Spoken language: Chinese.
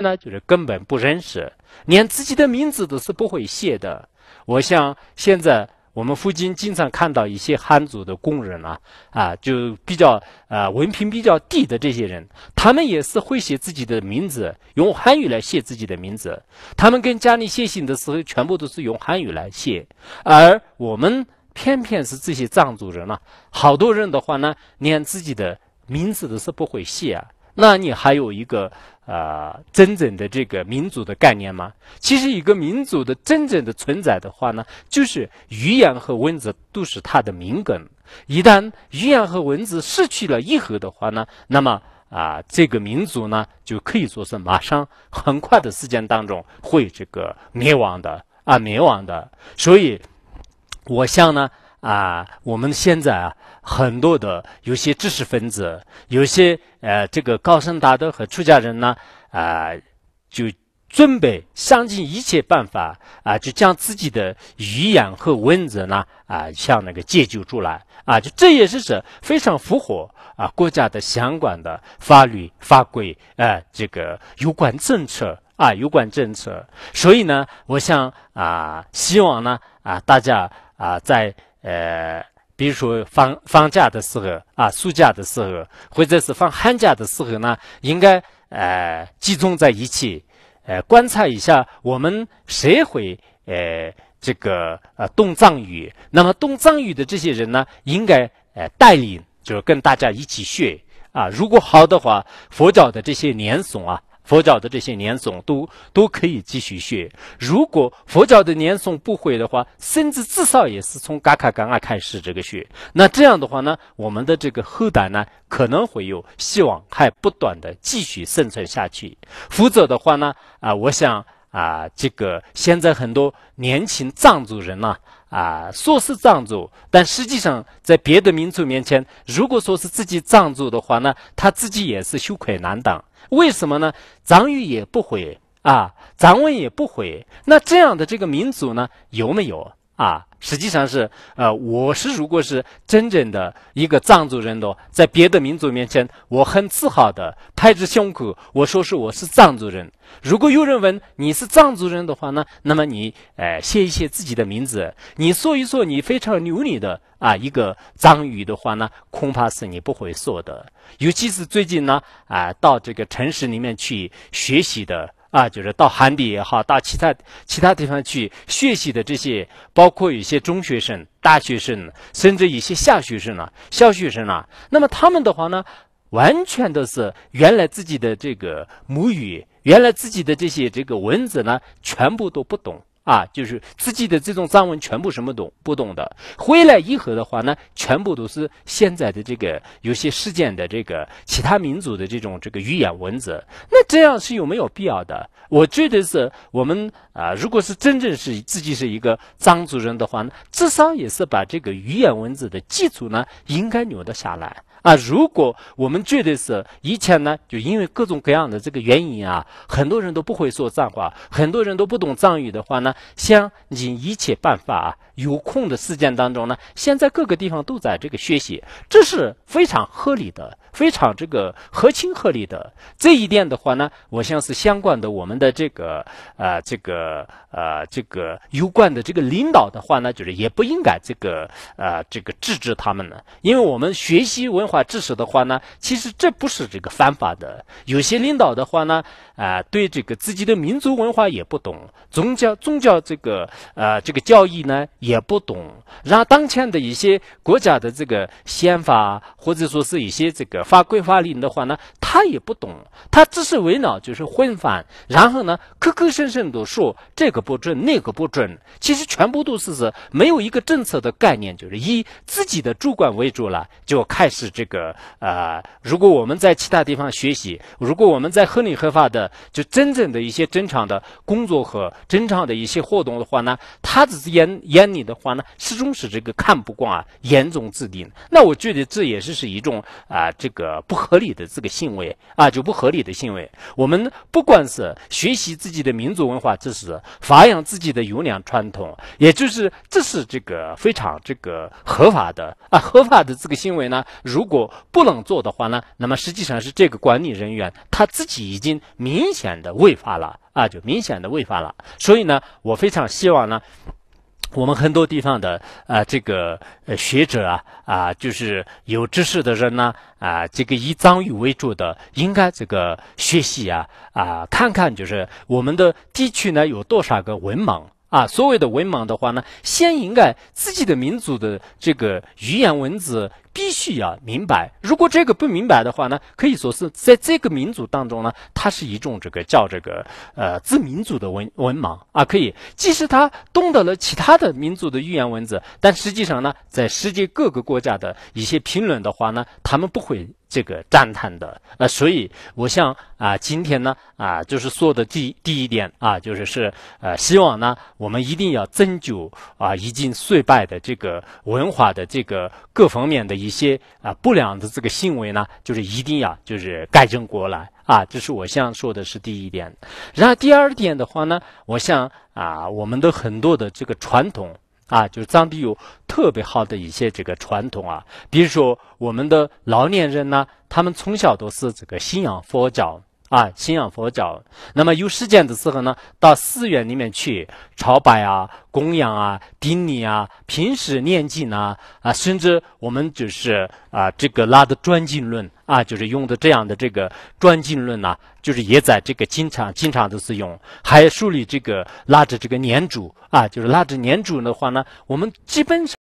呢，就是根本不认识，连自己的名字都是不会写的。我想现在我们附近经常看到一些汉族的工人就比较文凭比较低的这些人，他们也是会写自己的名字，用汉语来写自己的名字。他们跟家里写信的时候，全部都是用汉语来写，而我们偏偏是这些藏族人好多人的话呢，连自己的名字都是不会写啊。那你还有一个真正的这个民族的概念吗？其实一个民族的真正的存在的话呢，就是语言和文字都是它的命根。一旦语言和文字失去了以后的话呢，那么这个民族呢，就可以说是马上很快的时间当中会这个灭亡的。所以我想呢我们现在很多的有些知识分子，有些这个高僧大德和出家人呢就准备想尽一切办法就将自己的语言和文字呢像那个解救出来就这也是非常符合国家的相关的法律法规这个有关政策。所以呢，我想希望呢大家在比如说放假的时候暑假的时候，或者是放寒假的时候呢，应该集中在一起观察一下我们谁会这个懂藏语。那么懂藏语的这些人呢，应该带领，就是跟大家一起学如果好的话，佛教的这些念诵都可以继续学。如果佛教的念诵不会的话，甚至至少也是从嘎卡嘎开始这个学。那这样的话呢，我们的这个后代呢，可能会有希望还不断的继续生存下去。否则的话呢我想这个现在很多年轻藏族人呢说是藏族，但实际上在别的民族面前，如果说是自己藏族的话呢，他自己也是羞愧难当。为什么呢？藏语也不会藏文也不会，那这样的这个民族呢，有没有实际上是如果是真正的一个藏族人的，在别的民族面前，我很自豪的拍着胸口，我说我是藏族人。如果有人问你是藏族人的话呢，那么你写一写自己的名字，你说一说你非常流利的一个藏语的话呢，恐怕是你不会说的。尤其是最近呢到这个城市里面去学习的就是到汉地也好，到其他地方去学习的这些，包括有些中学生、大学生，甚至一些小学生那么他们的话呢，完全都是原来自己的这个母语，原来自己的这些这个文字呢，全部都不懂就是自己的这种藏文全部什么不懂的。回来以后的话呢，全部都是现在的这个有些事件的这个其他民族的这个语言文字。那这样是有没有必要的？我觉得是我们如果是真正是自己是一个藏族人的话呢，至少也是把这个语言文字的基础呢应该留得下来如果我们觉得是以前呢，就因为各种各样的这个原因很多人都不会说藏话，很多人都不懂藏语的话呢，想尽一切办法有空的时间当中呢，现在各个地方都在这个学习，这是非常合理的，非常这个合情合理的。这一点的话呢，我想是相关的我们的这个有关的这个领导的话呢，就是也不应该这个制止他们呢，因为我们学习文化知识的话呢，其实这不是这个犯法的。有些领导的话呢对这个自己的民族文化也不懂，宗教这个教义呢也不懂，然后当前的一些国家的这个宪法或者说是一些这个法规法令的话呢，他也不懂，他只是为了就是混饭，然后呢口口声声都说这个不准那个不准，其实全部都是没有一个政策的概念，就是以自己的主观为主了，就开始这个如果我们在其他地方学习，如果我们在合理合法的就真正的一些正常的工作和正常的一些活动的话呢，他只是眼里的话呢，始终是这个看不惯严重制定。那我觉得这也是一种这个不合理的这个行为就不合理的行为。我们不管是学习自己的民族文化知识，发扬自己的优良传统，也就是这是这个非常这个合法的合法的这个行为呢，如果果不能做的话呢，那么实际上是这个管理人员他自己已经明显的违法了啊，就明显的违法了。所以呢，我非常希望呢，我们很多地方的这个学者就是有知识的人呢这个以藏语为主的，应该这个学习看看就是我们的地区呢有多少个文盲。所谓的文盲的话呢，先应该自己的民族的这个语言文字必须要明白。如果这个不明白的话呢，可以说是在这个民族当中呢，它是一种这个叫这个自民族的文盲可以，即使他懂得了其他的民族的语言文字，但实际上呢，在世界各个国家的一些评论的话呢，他们不会这个赞叹的。所以我想今天呢就是说的第一点就是希望呢我们一定要拯救已经衰败的这个文化的这个各方面的一些不良的这个行为呢，就是一定要就是改正过来这是我想说的是第一点。然后第二点的话呢，我想我们的很多的这个传统就是藏地有特别好的一些这个传统比如说我们的老年人呢，他们从小都是这个信仰佛教信仰佛教。那么有时间的时候呢，到寺院里面去朝拜供养顶礼平时念经甚至我们就是这个拉的转经论就是用的这样的这个转经论就是也在这个经常都是用，还树立这个拉着这个念珠就是拉着念珠的话呢，我们基本上